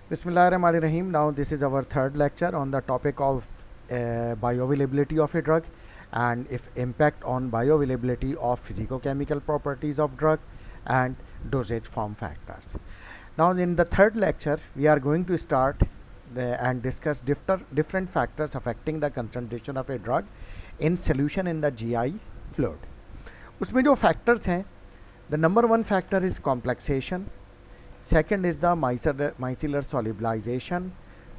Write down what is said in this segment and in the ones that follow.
Bismillahirrahmanirrahim. Now this is our third lecture on the topic of bioavailability of a drug and if impact on bioavailability of physicochemical properties of drug and dosage form factors. Now in the third lecture we are going to start and discuss different factors affecting the concentration of a drug in solution in the GI fluid. उसमें जो factors हैं, the number one factor is complexation. Second is the micellar solubilization,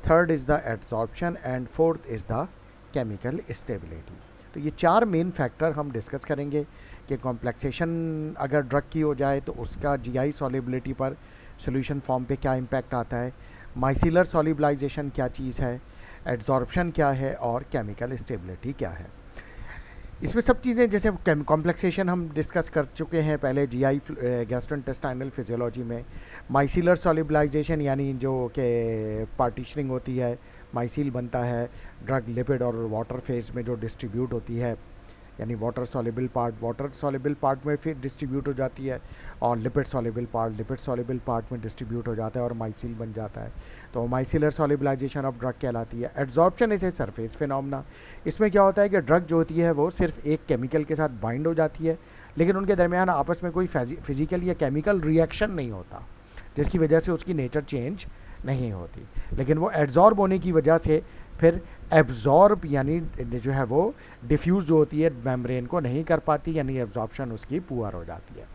third is the adsorption and fourth is the chemical stability. तो ये चार main factor हम discuss करेंगे कि complexation अगर ड्रग की हो जाए तो उसका जीआई सॉल्युबिलिटी पर सॉल्यूशन फॉर्म पे क्या इम्पैक्ट आता है, माइसिलर सॉल्युबलाइजेशन क्या चीज़ है, एड्सॉर्प्शन क्या है और केमिकल स्टेबिलिटी क्या है. इसमें सब चीज़ें जैसे कॉम्प्लेक्सेशन हम डिस्कस कर चुके हैं पहले जीआई गैस्ट्रोइंटेस्टाइनल फिजियोलॉजी में. माइसिलर सॉल्युबलाइजेशन यानी जो कि पार्टीशनिंग होती है, माइसिल बनता है, ड्रग लिपिड और वाटर फेज में जो डिस्ट्रीब्यूट होती है यानी वाटर सॉल्युबल पार्ट में फिर डिस्ट्रीब्यूट हो जाती है और लिपिड सॉल्युबल पार्ट में डिस्ट्रीब्यूट हो जाता है और माइसिल बन जाता है. तो माइसिलर सॉल्युबलाइजेशन ऑफ ड्रग कहलाती है. Adsorption is a surface phenomena. इसमें क्या होता है कि ड्रग जो होती है वो सिर्फ एक केमिकल के साथ बाइंड हो जाती है लेकिन उनके दरमियान आपस में कोई फिजिकल या केमिकल रिएक्शन नहीं होता जिसकी वजह से उसकी नेचर चेंज नहीं होती, लेकिन वो एड्सॉर्ब होने की वजह से फिर एब्जॉर्ब यानी जो है वो डिफ्यूज़ जो होती है मेम्ब्रेन को नहीं कर पाती यानी एब्जॉर्प्शन उसकी पुअर हो जाती है.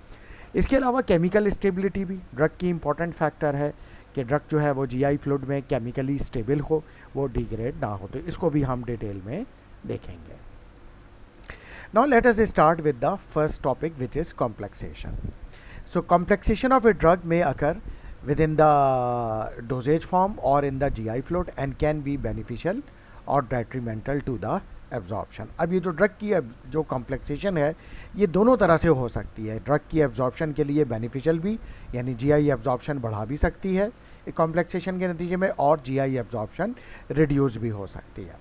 इसके अलावा केमिकल स्टेबिलिटी भी ड्रग की इम्पॉर्टेंट फैक्टर है कि ड्रग जो है वो जीआई फ्लूइड में केमिकली स्टेबल हो, वो डिग्रेड ना हो. तो इसको भी हम डिटेल में देखेंगे. Now let us start with the first topic which is complexation. So complexation of a drug में अकर within the dosage form or in the GI fluid and can be beneficial or detrimental to the absorption. अब ये जो drug की जो complexation है ये दोनों तरह से हो सकती है. ड्रग की एब्जॉर्प्शन के लिए बेनिफिशियल भी यानी जीआई एब्जॉर्प्शन बढ़ा भी सकती है कॉम्प्लेक्सेशन के नतीजे में और जीआई एब्जॉर्प्शन रिड्यूस भी हो सकती है.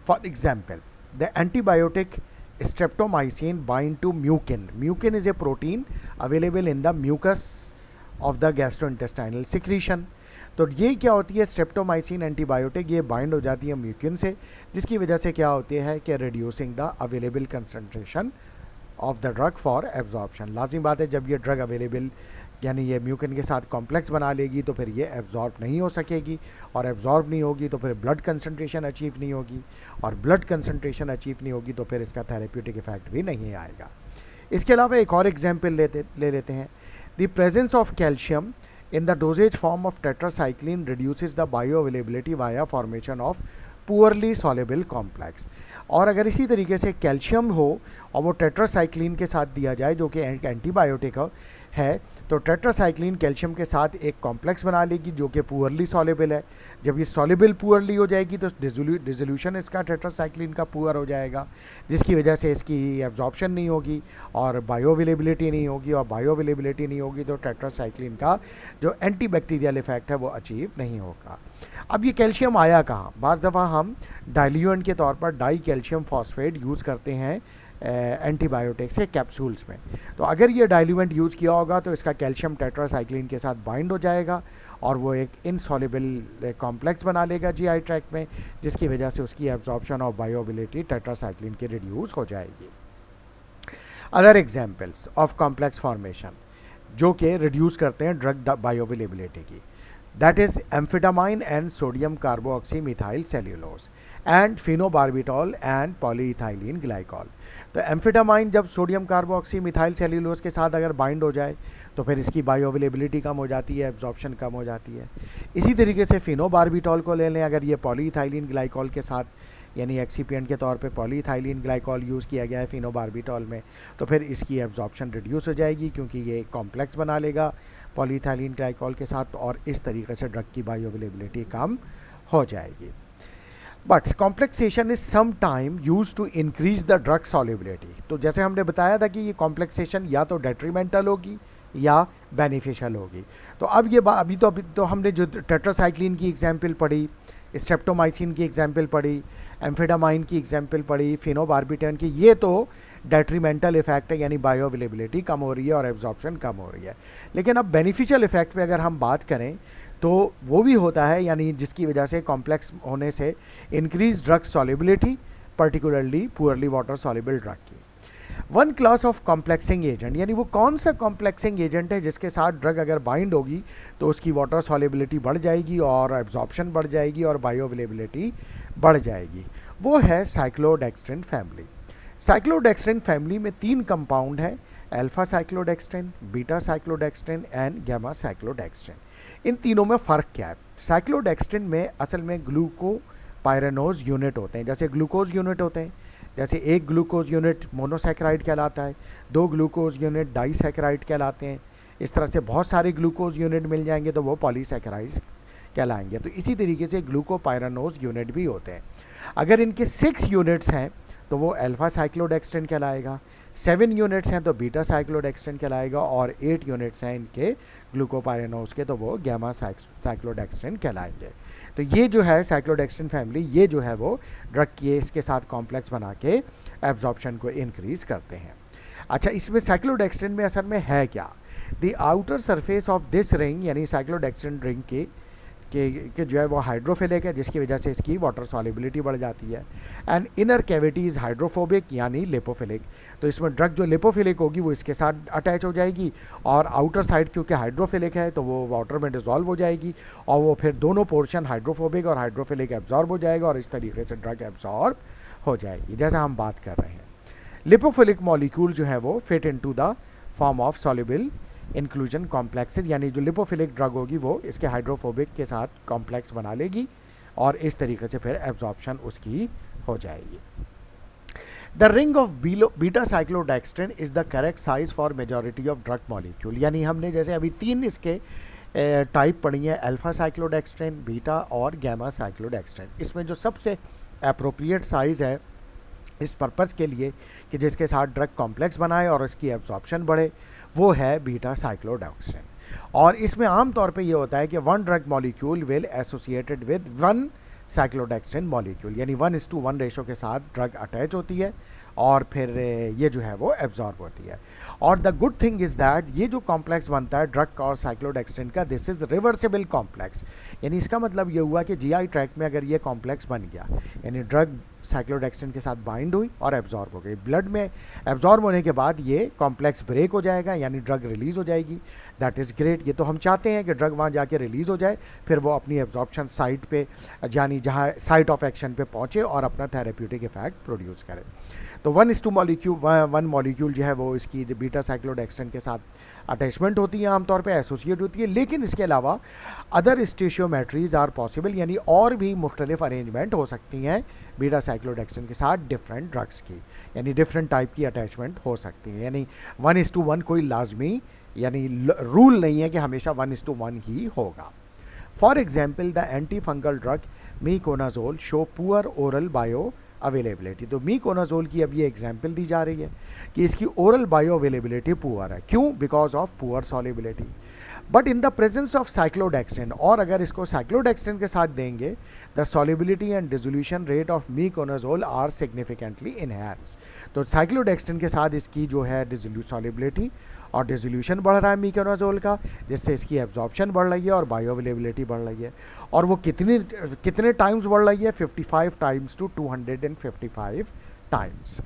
For example the antibiotic streptomycin bind to mucin. Mucin is a protein available in the mucus of the gastrointestinal secretion. तो ये क्या होती है, स्ट्रेप्टोमाइसिन एंटीबायोटिक ये बाइंड हो जाती है म्यूकिन से जिसकी वजह से क्या होती है कि reducing the available concentration of the drug for absorption. लाजिम बात है जब ये ड्रग अवेलेबल यानी ये म्यूकिन के साथ कॉम्प्लेक्स बना लेगी तो फिर ये एब्जॉर्ब नहीं हो सकेगी और एब्जॉर्ब नहीं होगी तो फिर ब्लड कंसंट्रेशन अचीव नहीं होगी और ब्लड कंसंट्रेशन अचीव नहीं होगी तो फिर इसका थेरेप्यूटिक इफेक्ट भी नहीं आएगा. इसके अलावा एक और एग्जाम्पल ले लेते हैं. The presence of calcium in the dosage form of tetracycline reduces the bioavailability via formation of poorly soluble complex. और अगर इसी तरीके से कैल्शियम हो और वो टेट्रासाइक्लिन के साथ दिया जाए जो कि एंटीबायोटिक है तो टेट्रासाइक्लिन कैल्शियम के साथ एक कॉम्प्लेक्स बना लेगी जो कि पुअरली सॉल्युबल है. जब ये सॉल्युबल पुअरली हो जाएगी तो डिसोल्यूशन इसका टेट्रासाइक्लिन का पुअर हो जाएगा जिसकी वजह से इसकी एब्जॉर्प्शन नहीं होगी और बायोअवेलेबिलिटी नहीं होगी और बायोअवेलेबिलिटी नहीं होगी तो टेट्रासाइक्लिन का जो एंटीबैक्टीरियल इफेक्ट है वो अचीव नहीं होगा. अब ये कैल्शियम आया कहाँ? बाज़ दफ़ा हम डाइल्यूएंट के तौर पर डाई कैल्शियम फॉस्फेट यूज़ करते हैं एंटीबायोटिक से कैप्सूल्स में. तो अगर ये डाइल्यूएंट यूज़ किया होगा तो इसका कैल्शियम टेट्रासाइक्लिन के साथ बाइंड हो जाएगा और वो एक इनसॉल्युबल कॉम्प्लेक्स बना लेगा जीआई ट्रैक्ट में जिसकी वजह से उसकी एब्जॉर्प्शन और बायोअवेलेबिलिटी टेट्रासाइक्लिन की रिड्यूस हो जाएगी. Other examples of complex formation जो कि रिड्यूस करते हैं ड्रग बायोअवेलेबिलिटी की, that is amphetamine and sodium carboxymethyl cellulose and phenobarbital and polyethylene glycol. तो एम्फेटामाइन जब सोडियम कार्बोक्सी मिथाइल सेल्यूलोज के साथ अगर बाइंड हो जाए तो फिर इसकी बायोअवेलेबिलिटी कम हो जाती है, एब्जॉर्प्शन कम हो जाती है. इसी तरीके से फिनोबार्बिटॉल को ले लें, अगर ये पॉलीइथाइलिन ग्लाइकॉल के साथ यानी एक्सीपिएंट के तौर पे पॉलीइथाइलिन ग्लाइकॉल यूज़ किया गया है फिनोबार्बिटॉल में तो फिर इसकी एब्जॉर्प्शन रिड्यूस हो जाएगी क्योंकि ये कॉम्प्लेक्स बना लेगा पॉलीइथाइलिन ग्लाइकॉल के साथ और इस तरीके से ड्रग की बायोअवेलेबिलिटी कम हो जाएगी. But complexation is some time use to increase the drug solubility. तो जैसे हमने बताया था कि ये कॉम्प्लेक्सेशन या तो डेट्रीमेंटल होगी या बेनिफिशियल होगी. तो अब ये अभी तो हमने जो टेट्रासाइक्लिन की एग्जाम्पल पढ़ी, स्ट्रेप्टोमाइसिन की एग्जाम्पल पढ़ी, एम्फेटामाइन की एग्जाम्पल पढ़ी, फिनोबार्बिटन की, ये तो डेट्रीमेंटल इफेक्ट है यानी बायोअवेलेबिलिटी कम हो रही है और एब्जॉर्प्शन कम हो रही है. लेकिन अब बेनिफिशियल इफेक्ट पे अगर हम बात करें तो वो भी होता है, यानी जिसकी वजह से कॉम्प्लेक्स होने से increase drug solubility, particularly poorly water soluble drug की। One class of complexing agent, यानी वो कौन सा कॉम्प्लेक्सिंग एजेंट है जिसके साथ ड्रग अगर बाइंड होगी तो उसकी वाटर सॉल्युबिलिटी बढ़ जाएगी और एब्जॉर्प्शन बढ़ जाएगी और बायोअवेलेबिलिटी बढ़ जाएगी, वो है साइक्लोडेक्स्ट्रिन फैमिली। साइक्लोडेक्स्ट्रिन फैमिली में 3 कंपाउंड है, alpha cyclodextrin, beta cyclodextrin and gamma साइक्लोडेक्स्ट्रिन। इन तीनों में फ़र्क क्या है? साइक्लोडेक्स्ट्रिन में असल में ग्लूकोपाइरानोज यूनिट होते हैं, जैसे ग्लूकोज यूनिट होते हैं, जैसे एक ग्लूकोज यूनिट मोनोसैकेराइड कहलाता है, 2 ग्लूकोज यूनिट डाइसैकेराइड कहलाते हैं, इस तरह से बहुत सारे ग्लूकोज यूनिट मिल जाएंगे तो वो पॉलीसैकेराइड्स कहलाएंगे। तो इसी तरीके से ग्लूकोपाइरानोज यूनिट भी होते हैं। अगर इनके 6 यूनिट्स हैं तो वो अल्फा साइक्लोडेक्स्ट्रिन कहलाएगा, 7 यूनिट्स हैं तो बीटा साइक्लोडेक्स्ट्रिन कहलाएगा, और 8 यूनिट्स हैं इनके ग्लूकोपाइरानोज के तो वो गामा साइक्लोडेक्स्ट्रिन कहलाएंगे। तो ये जो है साइक्लोडेक्स्ट्रिन फैमिली, ये जो है वो ड्रग के इसके साथ कॉम्प्लेक्स बना के एब्जॉर्प्शन को इंक्रीज करते हैं। अच्छा, इसमें साइक्लोडेक्स्ट्रिन में असल में है क्या? The outer surface of this ring, यानी साइक्लोडेक्स्ट्रिन रिंग के जो है वो हाइड्रोफिलिक है, जिसकी वजह से इसकी वाटर सॉल्युबिलिटी बढ़ जाती है। And inner cavity is hydrophobic यानी लिपोफिलिक, तो इसमें ड्रग जो लिपोफिलिक होगी वो इसके साथ अटैच हो जाएगी, और आउटर साइड क्योंकि हाइड्रोफिलिक है तो वो वाटर में डिसॉल्व हो जाएगी, और वो फिर दोनों पोर्शन हाइड्रोफोबिक और हाइड्रोफिलिक एब्जॉर्ब हो जाएगा, और इस तरीके से ड्रग एब्जॉर्ब हो जाएगी, जैसा हम बात कर रहे हैं। लिपोफिलिक मॉलिक्यूल जो है वो fit into the form of soluble inclusion complexes, यानी जो लिपोफिलिक ड्रग होगी वो इसके हाइड्रोफोबिक के साथ कॉम्प्लेक्स बना लेगी, और इस तरीके से फिर एब्जॉर्प्शन उसकी हो जाएगी। The ring of beta cyclodextrin is the correct size for majority of drug molecule, यानी हमने जैसे अभी 3 इसके टाइप पढ़ी है, अल्फा साइक्लोडेक्स्ट्रिन, बीटा और गामा साइक्लोडेक्स्ट्रिन। इसमें जो सबसे अप्रोप्रिएट साइज़ है इस पर्पज़ के लिए कि जिसके साथ ड्रग कॉम्प्लेक्स बनाए और इसकी एब्जॉर्प्शन बढ़े, वो है बीटा साइक्लोडेक्स्ट्रिन। और इसमें आम तौर पे ये होता है कि 1 drug molecule will associated with 1 cyclodextrin molecule, यानी 1:1 रेशो के साथ ड्रग अटैच होती है और फिर ये जो है वो एब्जॉर्ब होती है। और the good thing is that ये जो कॉम्प्लेक्स बनता है ड्रग और साइक्लोडेक्स्ट्रिन का, दिस इज़ रिवर्सिबल कॉम्प्लेक्स, यानी इसका मतलब ये हुआ कि जीआई ट्रैक्ट में अगर ये कॉम्प्लेक्स बन गया, यानी ड्रग साइक्लोडेक्स्ट्रिन के साथ बाइंड हुई और एब्जॉर्ब हो गई, ब्लड में एब्जॉर्ब होने के बाद ये कॉम्प्लेक्स ब्रेक हो जाएगा, यानी ड्रग रिलीज़ हो जाएगी। दैट इज़ ग्रेट, ये तो हम चाहते हैं कि ड्रग वहाँ जाके रिलीज़ हो जाए, फिर वो अपनी एब्जॉर्प्शन साइट पे, यानी जहाँ साइट ऑफ एक्शन पे पहुँचे और अपना थेरेप्यूटिक इफेक्ट प्रोड्यूस करे। तो 1 मॉलिक्यूल जो है वो इसकी जो बीटा साइक्लोडेक्स्ट्रिन के साथ अटैचमेंट होती है, आमतौर पे एसोसिएट होती है, लेकिन इसके अलावा अदर स्टेशियोमेट्रीज आर पॉसिबल, यानी और भी मुख्तलिफ अरेंजमेंट हो सकती हैं बीटा साइक्लोडेक्स्ट्रिन के साथ डिफरेंट ड्रग्स की, यानी डिफरेंट टाइप की अटैचमेंट हो सकती है, यानी 1:1 कोई लाजमी यानी रूल नहीं है कि हमेशा 1:1 ही होगा। For example the anti fungal drug मीकोनाजोल show poor oral bio availability, तो मीकोनाजोल की अब ये एग्जाम्पल दी जा रही है कि इसकी ओरल बायो अवेलेबिलिटी पुअर है, क्यों? Because of poor solubility. But in the presence of cyclodextrin, और अगर इसको साइक्लोडेक्स्ट्रिन के साथ देंगे, the solubility and dissolution rate of miconazole are significantly enhance, तो साइक्लोडेक्स्ट्रिन के साथ इसकी जो है सॉल्युबिलिटी और डिसोल्यूशन बढ़ रहा है मीकोनाजोल का, जिससे इसकी एब्जॉर्प्शन बढ़ रही है और बायो अवेलेबिलिटी बढ़ रही है, और वो कितने टाइम्स बढ़ रही है? 55 times to 255 times.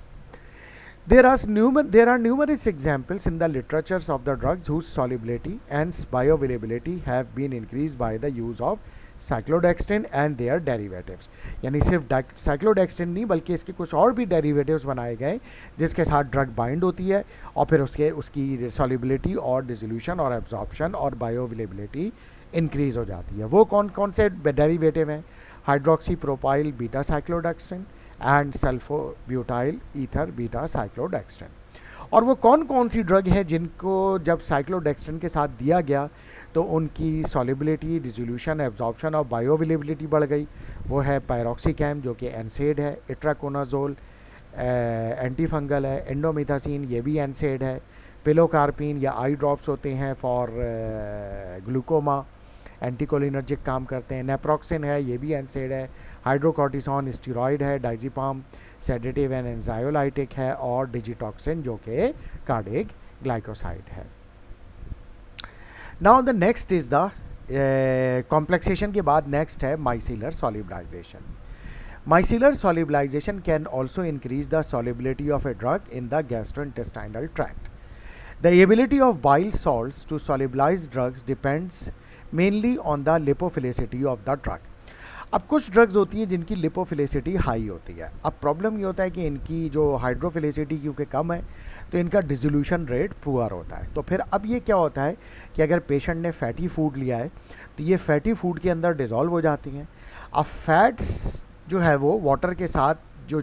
There are numerous examples in the literatures of the drugs whose solubility and bioavailability have been increased by the use of cyclodextrin and their derivatives, यानी सिर्फ साइक्लोडेक्स्ट्रिन नहीं बल्कि इसके कुछ और भी डेरिवेटिव्स बनाए गए जिसके साथ ड्रग बाइंड होती है और फिर उसकी सॉल्युबिलिटी और डिसोल्यूशन और एब्जॉर्प्शन और बायोअवेलेबिलिटी इंक्रीज हो जाती है। वो कौन कौन से डेरिवेटिव हैं? Hydroxy propyl beta cyclodextrin and sulfobutyl ether beta cyclodextrin. और वो कौन कौन सी ड्रग है जिनको जब साइक्लोडेक्स्ट्रिन के साथ दिया गया तो उनकी सॉल्युबिलिटी, डिसोल्यूशन, एब्जॉर्प्शन और बायोअवेलेबिलिटी बढ़ गई? वो है पायरोक्सिकैम जो कि एनसेड है, इट्राकोनाजोल एंटी फंगल है, एंडोमिथासिन ये भी एनसेड है, पिलोकार्पिन या आई ड्रॉप्स होते हैं फॉर ग्लूकोमा, एंटीकोलिनर्जिक काम करते हैं, नेप्रोक्सिन है ये भी एनसेड है, हाइड्रोकॉर्टिसोन स्टीरॉयड है, डाइजिपाम सेडेटिव एंड एंजायोलाइटिक है, और डिजिटॉक्सिन जो कि कार्डिक ग्लाइकोसाइड है। Now the next is the complexation के बाद नेक्स्ट है micellar सॉल्युबलाइजेशन. Micellar solubilization can also increase the solubility of a drug in the gastrointestinal tract. The ability of bile salts to solubilize drugs depends mainly on the lipophilicity of the drug. अब कुछ drugs होती हैं जिनकी lipophilicity high होती है. अब problem ये होता है कि इनकी जो हाइड्रोफिलिसिटी क्योंकि कम है तो इनका डिसोल्यूशन रेट पुअर होता है. तो फिर अब ये क्या होता है कि अगर पेशेंट ने फैटी फूड लिया है तो ये फैटी फूड के अंदर डिज़ोल्व हो जाती हैं. अब फैट्स जो है वो वाटर के साथ, जो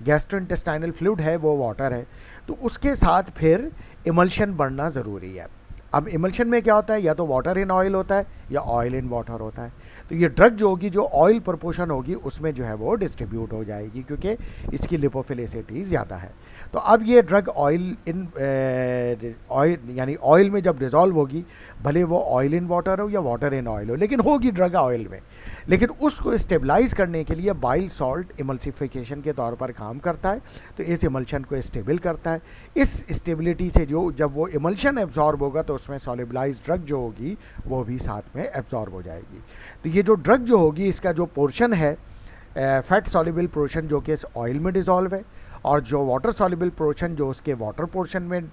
गैस्ट्रोइंटेस्टाइनल फ्लूइड है वो वाटर है, तो उसके साथ फिर इमल्शन बढ़ना ज़रूरी है. अब इमल्शन में क्या होता है, या तो वाटर इन ऑयल होता है या ऑयल इन वाटर होता है. तो ये ड्रग जो होगी, जो ऑयल प्रोपोर्शन होगी उसमें जो है वो डिस्ट्रीब्यूट हो जाएगी क्योंकि इसकी लिपोफिलिसिटी ज़्यादा है. तो अब ये ड्रग ऑयल यानी ऑयल में जब डिज़ोल्व होगी, भले वो ऑयल इन वाटर हो या वाटर इन ऑयल हो, लेकिन होगी ड्रग ऑयल में. लेकिन उसको स्टेबलाइज करने के लिए बाइल सॉल्ट इमल्सिफिकेशन के तौर पर काम करता है. तो इस इमल्शन को स्टेबल करता है. इस स्टेबिलिटी से जो जब वो इमल्शन एब्जॉर्ब होगा तो उसमें सॉल्युबलाइज्ड ड्रग जो होगी वो भी साथ में एब्जॉर्ब हो जाएगी. तो ये जो ड्रग जो होगी इसका जो पोर्शन है फैट सॉल्युबल पोर्शन जो कि इस ऑयल में डिज़ोल्व है, और जो वाटर सॉल्युबल पोर्शन जो उसके वाटर पोर्शन में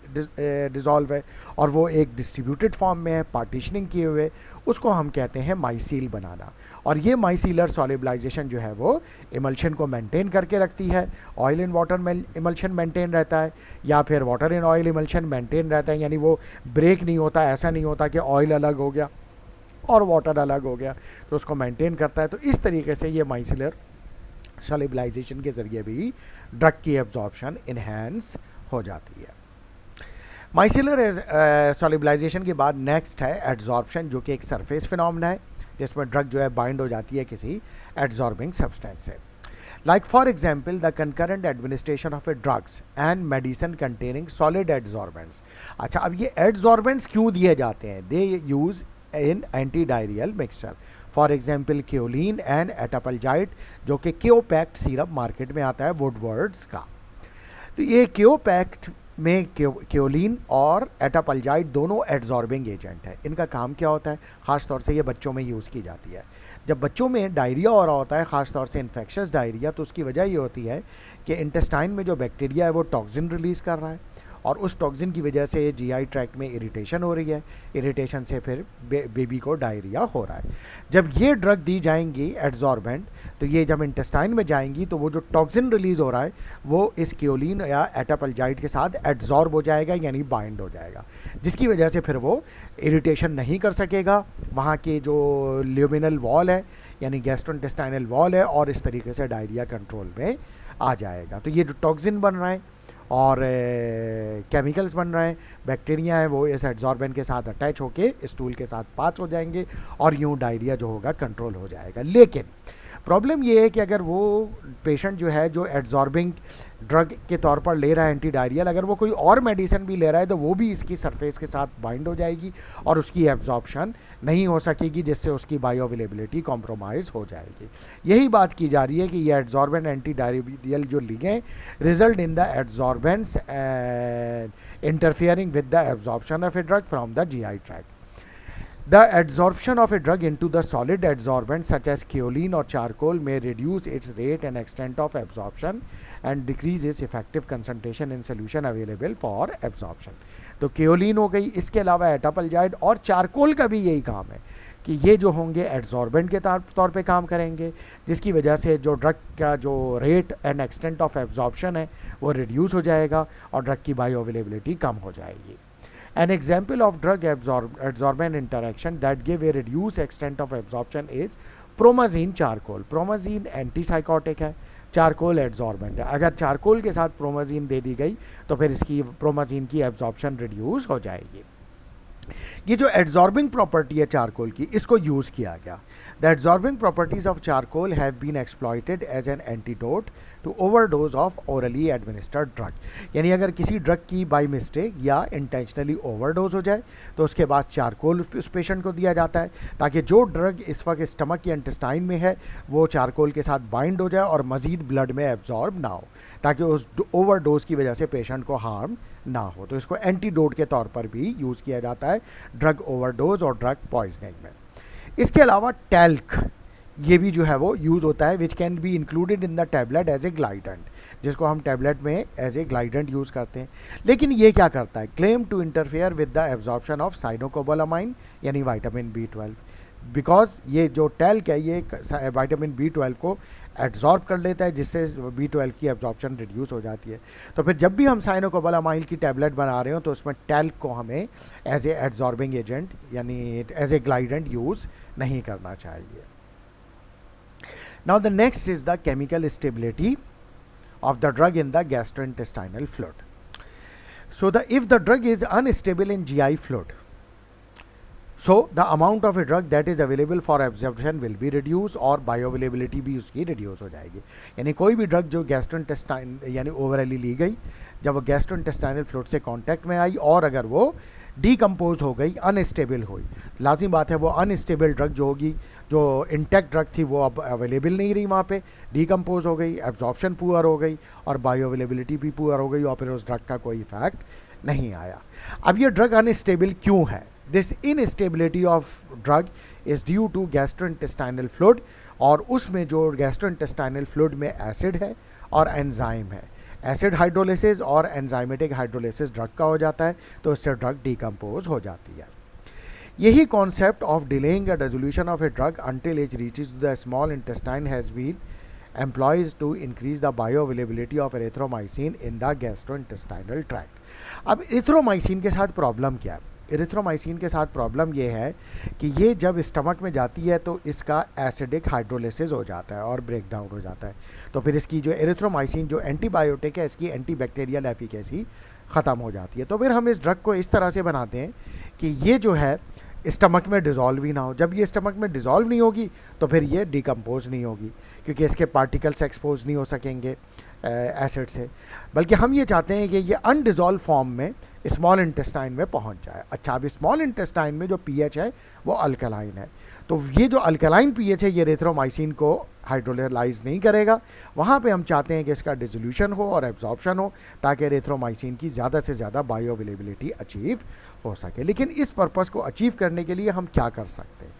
डिज़ोल्व है, और वो एक डिस्ट्रीब्यूटेड फॉर्म में है पार्टीशनिंग किए हुए, उसको हम कहते हैं माइसील बनाना. और ये माइसीलर सॉल्युबलाइजेशन जो है वो इमल्शन को मेंटेन करके रखती है. ऑयल इन वाटर में इमल्शन मेंटेन रहता है या फिर water in oil emulsion maintain रहता है, यानी वो ब्रेक नहीं होता. ऐसा नहीं होता कि ऑयल अलग हो गया और वाटर अलग हो गया, तो उसको मेंटेन करता है. तो इस तरीके से ये माइसीलर सॉल्युबलाइजेशन के ज़रिए भी ड्रग की एब्जॉर्प्शन इन्हेंस हो जाती है. माइसीलर सॉल्युबलाइजेशन के बाद नेक्स्ट है एड्जॉर्प्शन, जो कि एक सरफेस फिनोमेना है जिसमें ड्रग जो है बाइंड हो जाती है किसी एड्जॉर्बिंग सब्सटेंस से. Like for example the concurrent administration of a drugs and medicine containing solid adsorbents. अच्छा, अब ये एड्जॉर्बेंट्स क्यों दिए जाते हैं? They use in anti diarrhoeal mixture. For example kaolin and attapulgite, जो कि क्योपैक्ट सिरप मार्केट में आता है वुडवर्ड्स का. तो ये क्योपैक्ट में क्योलिन और एटापल्जाइड दोनों एड्जॉर्बिंग एजेंट है. इनका काम क्या होता है? ख़ास तौर से ये बच्चों में यूज़ की जाती है. जब बच्चों में डायरिया हो रहा होता है, ख़ास तौर से इन्फेक्शस डायरिया, तो उसकी वजह ये होती है कि इंटेस्टाइन में जो बैक्टीरिया है वो टॉक्सिन रिलीज़ कर रहा है, और उस टॉक्सिन की वजह से जीआई ट्रैक्ट में इरिटेशन हो रही है. इरिटेशन से फिर बेबी को डायरिया हो रहा है. जब ये ड्रग दी जाएंगी एड्जॉर्बेंट, तो ये जब इंटेस्टाइन में जाएंगी तो वो जो टॉक्सिन रिलीज़ हो रहा है वो इस क्योलिन या एटापल्जाइड के साथ एड्जॉर्ब हो जाएगा, यानी बाइंड हो जाएगा, जिसकी वजह से फिर वो इरिटेशन नहीं कर सकेगा. वहाँ के जो ल्यूमिनल वॉल है यानी गैस्ट्रोइंटेस्टाइनल वॉल है, और इस तरीके से डायरिया कंट्रोल में आ जाएगा. तो ये जो टॉक्सिन बन रहा है और केमिकल्स बन रहे हैं, बैक्टीरिया हैं, वो इस एड्जॉर्बेंट के साथ अटैच होके स्टूल के साथ पास हो जाएंगे और यूं डायरिया जो होगा कंट्रोल हो जाएगा. लेकिन प्रॉब्लम ये है कि अगर वो पेशेंट जो है जो एड्जॉर्बिंग ड्रग के तौर पर ले रहा है एंटी डायरियल, अगर वो कोई और मेडिसिन भी ले रहा है तो वो भी इसकी सरफेस के साथ बाइंड हो जाएगी और उसकी एब्जॉर्प्शन नहीं हो सकेगी, जिससे उसकी बायो अवेलेबिलिटी कॉम्प्रोमाइज़ हो जाएगी. यही बात की जा रही है कि ये एड्जॉर्बेंट एंटी डायरियल जो लिए result in the adsorbents interfering with the absorption of a drug from the GI tract. The adsorption of a drug into the solid adsorbent such as choline or charcoal may reduce its rate and extent of absorption and decrease its effective concentration in solution available for absorption. तो क्योलिन हो गई, इसके अलावा एटापल्जाइड और charcoal का भी यही काम है कि ये जो होंगे एड्जॉर्बेंट के तौर पे काम करेंगे, जिसकी वजह से जो ड्रग का जो rate and extent of absorption है वो रिड्यूस हो जाएगा और ड्रग की बायो अवेलेबिलिटी कम हो जाएगी. An example of drug adsorbent interaction that give a reduced extent of absorption is promazine charcoal. Promazine antipsychotic है, चारकोल एड्जॉर्बेंट है. अगर चारकोल के साथ प्रोमाजीन दे दी गई तो फिर इसकी प्रोमाजीन की एब्जॉर्प्शन रिड्यूस हो जाएगी. ये जो एड्जॉर्बिंग प्रॉपर्टी है चारकोल की, इसको यूज़ किया गया. The adsorbing properties of charcoal have been exploited as an antidote to overdose of orally administered drug. यानी अगर किसी ड्रग की बाई मिस्टेक या इंटेंशनली ओवरडोज हो जाए तो उसके बाद चारकोल उस पेशेंट को दिया जाता है, ताकि जो ड्रग इस वक्त स्टमक या इंटेस्टाइन में है वो चारकोल के साथ बाइंड हो जाए और मज़ीद ब्लड में एब्जॉर्ब ना हो, ताकि उस ओवरडोज की वजह से पेशेंट को हार्म ना हो. तो इसको एंटीडोट के तौर पर भी यूज़ किया जाता है ड्रग ओवरडोज और ड्रग पॉइजनिंग में. इसके अलावा टैल्क ये भी जो है वो यूज़ होता है, which can be included in the tablet as a glidant, जिसको हम टैबलेट में एज ए ग्लाइडेंट यूज़ करते हैं। लेकिन ये क्या करता है, claim to interfere with the absorption of cyanocobalamin यानी विटामिन B12, बिकॉज ये जो टैल्क है ये विटामिन B12 को एब्जॉर्ब कर लेता है, जिससे B12 की एब्जॉर्प्शन रिड्यूस हो जाती है। तो फिर जब भी हम साइनोकोबालामाइन की टैबलेट बना रहे हो तो उसमें टैल्क को हमें एज ए एब्जॉर्बिंग एजेंट यानी एज ए ग्लाइडेंट यूज़ नहीं करना चाहिए। Now the next is the chemical stability of the drug in the gastrointestinal fluid. So if the drug is unstable in GI fluid, so the amount of a drug that is available for absorption will be reduced और bioavailability भी उसकी reduce हो जाएगी। यानी कोई भी drug जो गैस्ट्रोइंटेस्टाइन यानी ओवरली ली गई, जब वो गैस्ट्रोइंटेस्टाइनल फ्लूइड से कांटेक्ट में आई और अगर वो डीकम्पोज हो गई, अनस्टेबल हुई, लाजिम बात है वो अनस्टेबल ड्रग जो होगी, जो इंटैक्ट ड्रग थी वो अब अवेलेबल नहीं रही, वहाँ पे डीकम्पोज हो गई, एब्जॉर्प्शन पुअर हो गई और बायोअवेलेबिलिटी भी पुअर हो गई और फिर उस ड्रग का कोई इफेक्ट नहीं आया। अब ये ड्रग अनस्टेबल क्यों है? This instability of drug is due to gastrointestinal fluid, और उसमें जो गैस्ट्रोइंटेस्टाइनल फ्लूइड में एसिड है और एंजाइम है, एसिड हाइड्रोलिसिस और एंजाइमेटिक हाइड्रोलिसिस ड्रग का हो जाता है, तो इससे ड्रग डीकम्पोज हो जाती है। यही concept of delaying a dissolution of a drug until it reaches the small intestine has been employs to increase the bioavailability of erythromycin in the gastrointestinal tract. अब एरिथ्रोमाइसिन के साथ प्रॉब्लम क्या है? Erythromycin के साथ प्रॉब्लम ये है कि ये जब स्टमक में जाती है तो इसका एसिडिक हाइड्रोलिसिस हो जाता है और ब्रेक डाउन हो जाता है, तो फिर इसकी जो एरिथ्रोमाइसिन जो एंटीबायोटिक है इसकी एंटीबैक्टीरियल एफिकेसी ख़त्म हो जाती है। तो फिर हम इस ड्रग को इस तरह से बनाते हैं कि ये जो है स्टमक में डिज़ोल्व ही ना हो। जब ये स्टमक में डिज़ोल्व नहीं होगी तो फिर ये डिकम्पोज नहीं होगी, क्योंकि इसके पार्टिकल्स एक्सपोज नहीं हो सकेंगे एसिड से, बल्कि हम ये चाहते हैं कि ये अनडिज़ोल्व फॉर्म में स्मॉल इंटेस्टाइन में पहुंच जाए। अच्छा, अब स्मॉल इंटेस्टाइन में जो पीएच है वो अल्कलाइन है, तो ये जो अल्कलाइन पीएच है ये एरिथ्रोमाइसिन को हाइड्रोलाइज नहीं करेगा। वहाँ पे हम चाहते हैं कि इसका डिसोल्यूशन हो और एब्जॉर्प्शन हो, ताकि एरिथ्रोमाइसिन की ज़्यादा से ज़्यादा बायोअवेलेबिलिटी अचीव हो सके। लेकिन इस पर्पज़ को अचीव करने के लिए हम क्या कर सकते हैं?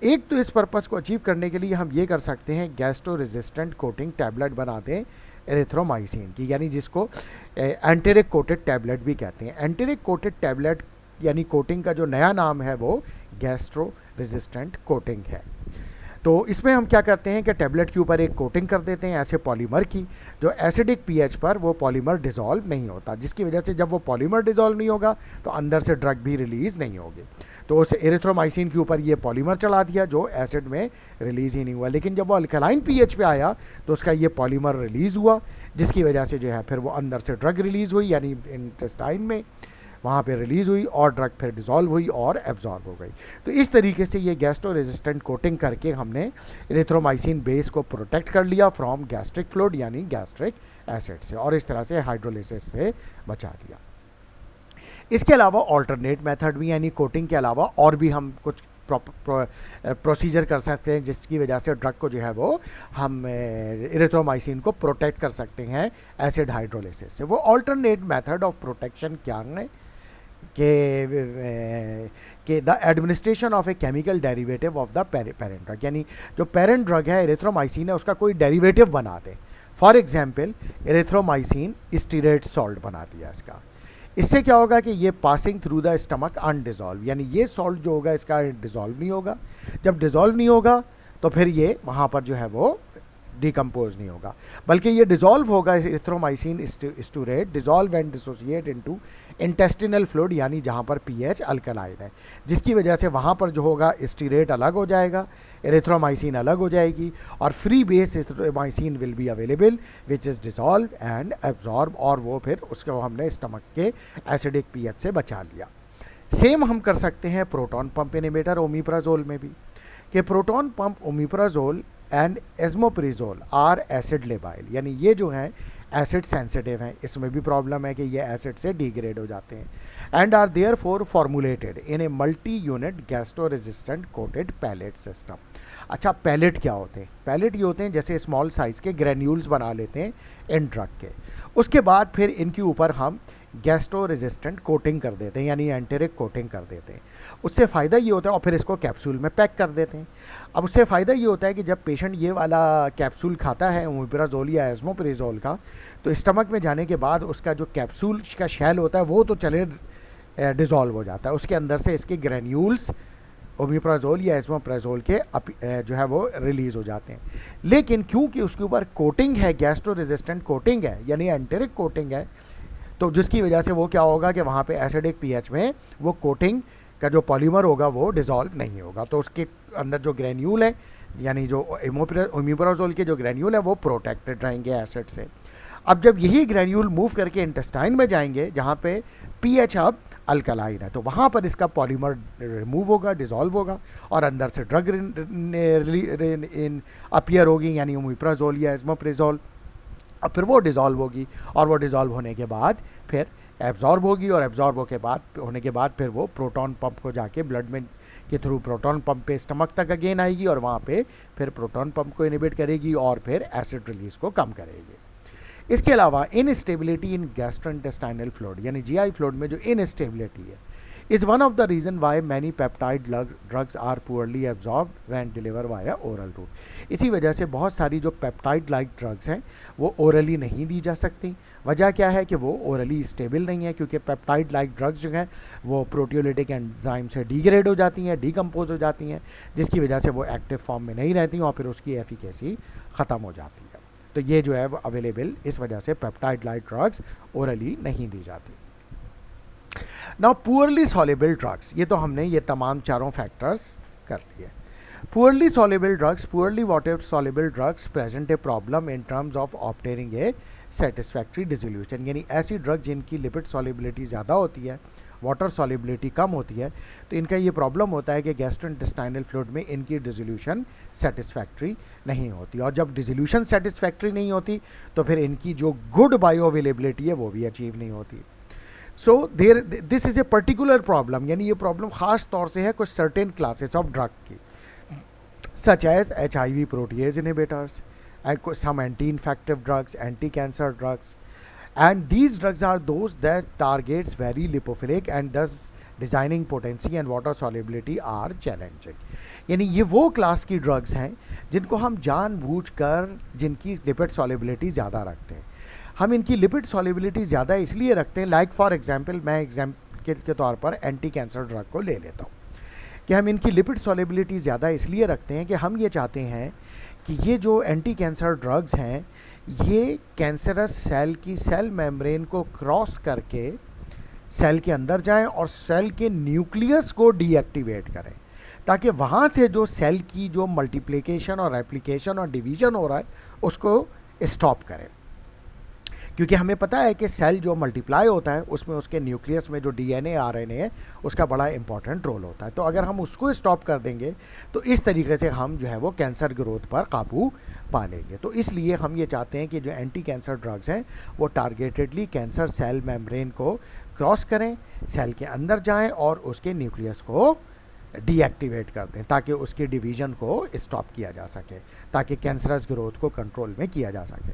एक तो इस पर्पज़ को अचीव करने के लिए हम ये कर सकते हैं, गैस्ट्रो रेजिस्टेंट कोटिंग टैबलेट बनाते हैं एरिथ्रोमाइसिन की, यानी जिसको एंटेरिक कोटेड टैबलेट भी कहते हैं। एंटेरिक कोटेड टैबलेट यानी कोटिंग का जो नया नाम है वो गैस्ट्रो रेजिस्टेंट कोटिंग है। तो इसमें हम क्या करते हैं कि टैबलेट के ऊपर एक कोटिंग कर देते हैं ऐसे पॉलीमर की, जो एसिडिक पीएच पर वो पॉलीमर डिज़ोल्व नहीं होता, जिसकी वजह से जब वो पॉलीमर डिज़ोल्व नहीं होगा तो अंदर से ड्रग भी रिलीज़ नहीं होगी। तो उस एरिथ्रोमाइसिन के ऊपर ये पॉलीमर चला दिया जो एसिड में रिलीज़ ही नहीं हुआ, लेकिन जब वो अल्कलाइन पीएच पे आया तो उसका ये पॉलीमर रिलीज़ हुआ, जिसकी वजह से जो है फिर वो अंदर से ड्रग रिलीज़ हुई, यानी इंटेस्टाइन में वहाँ पे रिलीज़ हुई और ड्रग फिर डिज़ोल्व हुई और एब्जॉर्ब हो गई। तो इस तरीके से ये गैस्ट्रो रेजिस्टेंट कोटिंग करके हमने एरिथ्रोमाइसिन बेस को प्रोटेक्ट कर लिया फ्रॉम गैस्ट्रिक फ्लूइड यानी गैस्ट्रिक एसिड से, और इस तरह से हाइड्रोलिसिस से बचा लिया। इसके अलावा ऑल्टरनेट मेथड भी, यानी कोटिंग के अलावा और भी हम कुछ प्रोसीजर कर सकते हैं जिसकी वजह से ड्रग को जो है वो हम एरिथ्रोमाइसिन को प्रोटेक्ट कर सकते हैं एसिड हाइड्रोलिसिस से। वो ऑल्टरनेट मेथड ऑफ प्रोटेक्शन क्या है कि the administration of a chemical derivative of the parent drug, यानी जो पेरेंट ड्रग है एरिथ्रोमाइसिन है उसका कोई डेरिवेटिव बना दें। For example erythromycin stearate salt बना दिया इसका, इससे क्या होगा कि ये पासिंग थ्रू द स्टमक अनडिज़ोल्व, यानी ये सॉल्ट जो होगा इसका डिज़ोल्व नहीं होगा। जब डिज़ोल्व नहीं होगा तो फिर ये वहाँ पर जो है वो डिकम्पोज नहीं होगा, बल्कि ये डिज़ोल्व होगा erythromycin stearate dissolve and dissociate into intestinal fluid, यानी जहाँ पर पीएच अल्कलाइन है, जिसकी वजह से वहाँ पर जो होगा स्टीरेट अलग हो जाएगा, एरिथ्रोमाइसिन अलग हो जाएगी और free base erythromycin will be available which is dissolve and absorb, और वो फिर उसको हमने स्टमक के एसिडिक पीएच से बचा लिया। सेम हम कर सकते हैं प्रोटॉन पंप इनहिबिटर ओमिप्राजोल में भी, कि proton pump omeprazole and esomeprazole are acid labile, यानी ये जो हैं एसिड सेंसिटिव हैं, इसमें भी प्रॉब्लम है कि ये एसिड से डिग्रेड हो जाते हैं, and are therefore formulated in a multi unit gastro resistant coated pellet system. अच्छा, पैलेट क्या होते हैं? पैलेट ये होते हैं जैसे स्मॉल साइज़ के ग्रेन्यूल्स बना लेते हैं इन ड्रग के, उसके बाद फिर इनके ऊपर हम गैस्ट्रो रेजिस्टेंट कोटिंग कर देते हैं, यानी एंटेरिक कोटिंग कर देते हैं। उससे फ़ायदा ये होता है, और फिर इसको कैप्सूल में पैक कर देते हैं। अब उससे फ़ायदा ये होता है कि जब पेशेंट ये वाला कैप्सूल खाता है ओमेप्राजोल या एस्मोप्रेजोल का, तो स्टमक में जाने के बाद उसका जो कैप्सूल का शेल होता है वो तो चले डिज़ोल्व हो जाता है, उसके अंदर से इसके ग्रैन्यूल्स ओमेप्राजोल या एस्मोप्रेजोल के जो है वो रिलीज़ हो जाते हैं। लेकिन क्योंकि उसके ऊपर कोटिंग है, गैस्ट्रो रेजिस्टेंट कोटिंग है, यानी एंटेरिक कोटिंग है, तो जिसकी वजह से वो क्या होगा कि वहाँ पे एसिडिक पीएच में वो कोटिंग का जो पॉलीमर होगा वो डिज़ोल्व नहीं होगा, तो उसके अंदर जो ग्रैन्यूल है, यानी जो ओमेप्राजोल के जो ग्रैन्यूल है वो प्रोटेक्टेड रहेंगे एसिड से। अब जब यही ग्रैन्यूल मूव करके इंटेस्टाइन में जाएंगे जहाँ पे पीएच अब अल्कलाइन है, तो वहाँ पर इसका पॉलीमर रिमूव होगा, डिज़ोल्व होगा, और अंदर से ड्रग अपीयर होगी, यानी ओमेप्राजोल या एस्मोप्रेजोल, और फिर वो डिज़ोल्व होगी, और वो डिज़ोल्व होने के बाद फिर एब्जॉर्ब होगी, और एब्जॉर्ब होने के बाद फिर वो प्रोटॉन पंप को जाके ब्लड में के थ्रू प्रोटॉन पंप पे स्टमक तक अगेन आएगी, और वहाँ पे फिर प्रोटॉन पंप को इनहिबिट करेगी और फिर एसिड रिलीज को कम करेगी। इसके अलावा इनस्टेबिलिटी इन गैस्ट्रोइंटेस्टाइनल फ्लूइड, यानी जीआई फ्लूइड में जो इनस्टेबिलिटी है, is one of the reason why many peptide drugs are poorly absorbed when delivered via oral route। इसी वजह से बहुत सारी जो पेप्टाइड लाइक ड्रग्स हैं वो ओरली नहीं दी जा सकती। वजह क्या है कि वो ओरली स्टेबल नहीं है, क्योंकि पेप्टाइड लाइक ड्रग्स जो हैं वो प्रोटियोलिटिक एंजाइम से डिग्रेड हो जाती हैं, डिकम्पोज हो जाती हैं, जिसकी वजह से वो एक्टिव फॉर्म में नहीं रहती और फिर उसकी एफिकेसी ख़त्म हो जाती है। तो ये जो है वो अवेलेबल, इस वजह से पेप्टाइड लाइक ड्रग्स ओरली नहीं दी जाती। नाउ पुअरली सॉल्युबल ड्रग्स, ये तो हमने ये तमाम चारों फैक्टर्स कर लिए। Poorly soluble drugs, poorly water soluble drugs present a problem in terms of obtaining A satisfactory dissolution, यानी ऐसी ड्रग जिनकी लिपिड सॉल्युबिलिटी ज़्यादा होती है, वाटर सॉल्युबिलिटी कम होती है, तो इनका ये प्रॉब्लम होता है कि गैस्ट्रोइंटेस्टाइनल फ्लूइड में इनकी डिसोल्यूशन सेटिस्फैक्ट्री नहीं होती, और जब डिसोल्यूशन सेटिस्फैक्ट्री नहीं होती तो फिर इनकी जो गुड बायो अवेलेबिलिटी है वो भी अचीव नहीं होती। So this is a particular problem, यानी ये प्रॉब्लम ख़ास तौर से है कुछ सर्टेन क्लासेस ऑफ ड्रग की, such as HIV protease inhibitors and some anti-infective drugs, anti-cancer drugs, and these drugs are those that targets very lipophilic and thus designing potency and water solubility are challenging। यानी ये वो class की drugs हैं जिनको हम जानबूझकर, जिनकी lipid solubility ज़्यादा रखते हैं। हम इनकी लिपिड सॉल्युबिलिटी ज़्यादा इसलिए रखते हैं, लाइक फॉर एग्जांपल मैं एग्जाम्पल के तौर पर एंटी कैंसर ड्रग को ले लेता हूँ, कि हम इनकी लिपिड सॉल्युबिलिटी ज़्यादा इसलिए रखते हैं कि हम ये चाहते हैं कि ये जो एंटी कैंसर ड्रग्स हैं ये कैंसरस सेल की सेल मेम्ब्रेन को क्रॉस करके सेल के अंदर जाएं और सेल के न्यूक्लियस को डीएक्टिवेट करें, ताकि वहाँ से जो सेल की जो मल्टीप्लिकेशन और रेप्लिकेशन और डिवीजन हो रहा है उसको स्टॉप करें। क्योंकि हमें पता है कि सेल जो मल्टीप्लाई होता है उसमें उसके न्यूक्लियस में जो DNA RNA है उसका बड़ा इंपॉर्टेंट रोल होता है, तो अगर हम उसको स्टॉप कर देंगे तो इस तरीके से हम जो है वो कैंसर ग्रोथ पर काबू पा लेंगे। तो इसलिए हम ये चाहते हैं कि जो एंटी कैंसर ड्रग्स हैं वो टारगेटेडली कैंसर सेल मेम्ब्रेन को क्रॉस करें, सेल के अंदर जाएं और उसके न्यूक्लियस को डीएक्टिवेट कर दें, ताकि उसकी डिवीजन को स्टॉप किया जा सके, ताकि कैंसरस ग्रोथ को कंट्रोल में किया जा सके।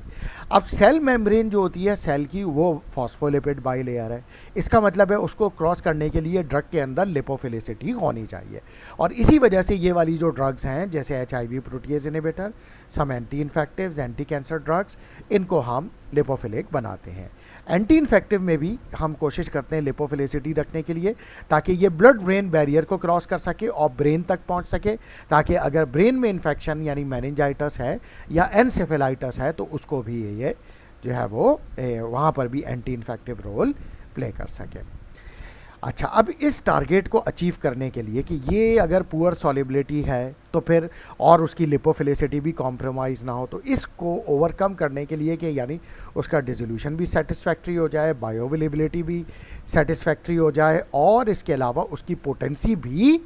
अब सेल मेम्ब्रेन जो होती है सेल की, वो फॉस्फोलिपिड बाइलेयर है, इसका मतलब है उसको क्रॉस करने के लिए ड्रग के अंदर लिपोफिलिसिटी होनी चाहिए, और इसी वजह से ये वाली जो ड्रग्स हैं जैसे HIV protease inhibitor, some anti infectives, anti cancer drugs, इनको हम लिपोफिलिक बनाते हैं। एंटी इन्फेक्टिव में भी हम कोशिश करते हैं लिपोफिलिसिटी रखने के लिए, ताकि ये ब्लड ब्रेन बैरियर को क्रॉस कर सके और ब्रेन तक पहुंच सके, ताकि अगर ब्रेन में इन्फेक्शन यानी मेनिंजाइटिस है या एनसेफेलाइटिस है तो उसको भी ये जो है वो वहाँ पर भी एंटी इन्फेक्टिव रोल प्ले कर सके। अच्छा, अब इस टारगेट को अचीव करने के लिए कि ये अगर पुअर सॉल्युबिलिटी है तो फिर और उसकी लिपोफिलिसिटी भी कॉम्प्रोमाइज़ ना हो, तो इसको ओवरकम करने के लिए कि यानी उसका डिसोल्यूशन भी सेटिस्फैक्ट्री हो जाए, बायोअवेलेबिलिटी भी सेटिस्फैक्ट्री हो जाए, और इसके अलावा उसकी पोटेंसी भी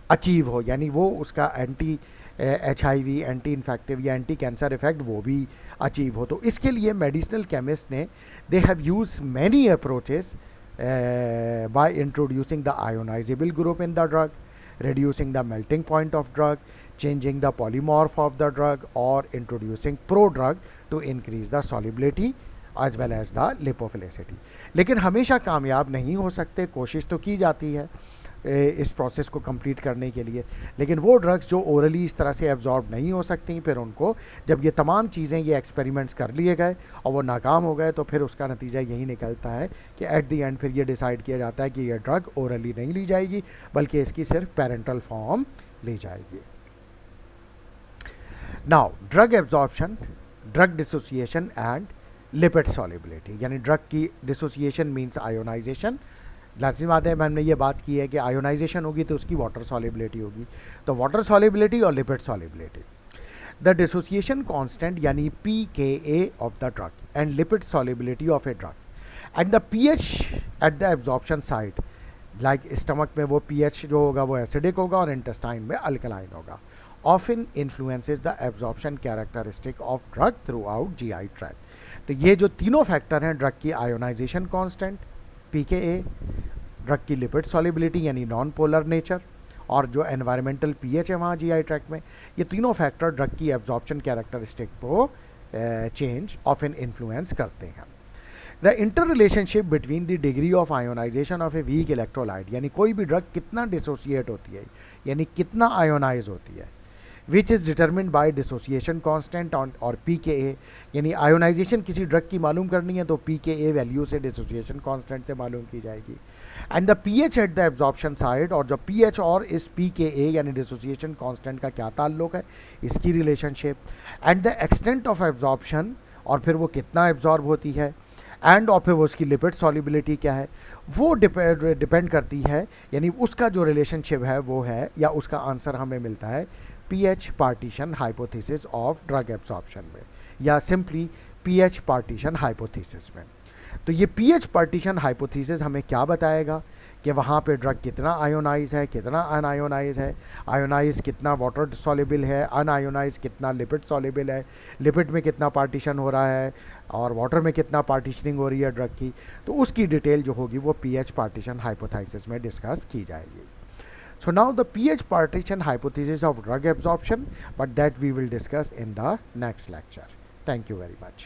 अचीव हो, यानी वो उसका एंटी HIV, एंटी इन्फेक्टिव या एंटी कैंसर इफेक्ट वो भी अचीव हो। तो इसके लिए मेडिसिनल केमिस्ट ने they have use many approaches by introducing the ionizable group in the drug, reducing the melting point of drug, changing the polymorph of the drug, or introducing prodrug to increase the solubility as well as the lipophilicity. लेकिन हमेशा कामयाब नहीं हो सकते, कोशिश तो की जाती है इस प्रोसेस को कंप्लीट करने के लिए, लेकिन वो ड्रग्स जो ओरली इस तरह से एब्जॉर्ब नहीं हो सकती, फिर उनको जब ये तमाम चीज़ें, ये एक्सपेरिमेंट्स कर लिए गए और वो नाकाम हो गए, तो फिर उसका नतीजा यही निकलता है कि एट द एंड फिर ये डिसाइड किया जाता है कि ये ड्रग ओरली नहीं ली जाएगी, बल्कि इसकी सिर्फ पेरेंटल फॉर्म ली जाएगी। Now drug absorption, drug dissociation and lipid solubility, यानी ड्रग की डिसोसिएशन मीन्स आयोनाइजेशन। लाजमी बात है, हमने ये बात की है कि आयोनाइजेशन होगी तो उसकी वाटर सॉल्युबिलिटी होगी, तो वाटर सॉल्युबिलिटी और lipid solubility. The dissociation constant यानी pKa of the drug and lipid solubility of a drug and the pH at the absorption site, like stomach में वो pH जो होगा वो एसिडिक होगा और इंटेस्टाइन में अल्कलाइन होगा, often influences the absorption characteristic of drug through out GI tract. तो ये जो तीनों फैक्टर हैं, ड्रग की आयोनाइजेशन कांस्टेंट pKa, ड्रग की लिपिड सॉल्युबिलिटी यानी नॉन पोलर नेचर, और जो एनवायरमेंटल pH है वहाँ GI ट्रैक्ट में, ये तीनों फैक्टर ड्रग की एब्जॉर्प्शन कैरेक्टरिस्टिक को चेंज ऑफन इन्फ्लुएंस करते हैं। The inter relationship between the degree of ionization of a weak electrolyte, यानी कोई भी ड्रग कितना डिसोसिएट होती है, यानी कितना आयोनाइज होती है, which is determined by dissociation constant और pKa, यानी आयोनाइजेशन किसी ड्रग की मालूम करनी है तो pKa वैल्यू से डिसोसिएशन कांस्टेंट से मालूम की जाएगी, and the pH at the absorption side, और जो pH और इस pKa यानी डिसोसिएशन कांस्टेंट का क्या ताल्लुक है, इसकी relationship, and the extent of absorption, और फिर वो कितना एब्जॉर्ब होती है, एंड और फिर वो उसकी लिपिड सॉल्युबिलिटी क्या है, वो डिपेंड करती है, यानी उसका जो रिलेशनशिप है वो है, या उसका आंसर हमें मिलता है pH partition hypothesis of drug absorption में, या सिंपली pH पार्टीशन हाइपोथेसिस में। तो ये pH पार्टीशन हाइपोथेसिस हमें क्या बताएगा कि वहाँ पे ड्रग कितना आयोनाइज है, कितना अनआयोनाइज है, आयोनाइज कितना वाटर सॉल्युबल है, अनआयोनाइज कितना लिपिड सॉल्युबल है, लिपिड में कितना पार्टीशन हो रहा है और वाटर में कितना पार्टीशनिंग हो रही है ड्रग की, तो उसकी डिटेल जो होगी वो pH पार्टीशन हाइपोथेसिस में डिस्कस की जाएगी। So now the pH partition hypothesis of drug absorption, but that we will discuss in the next lecture. Thank you very much.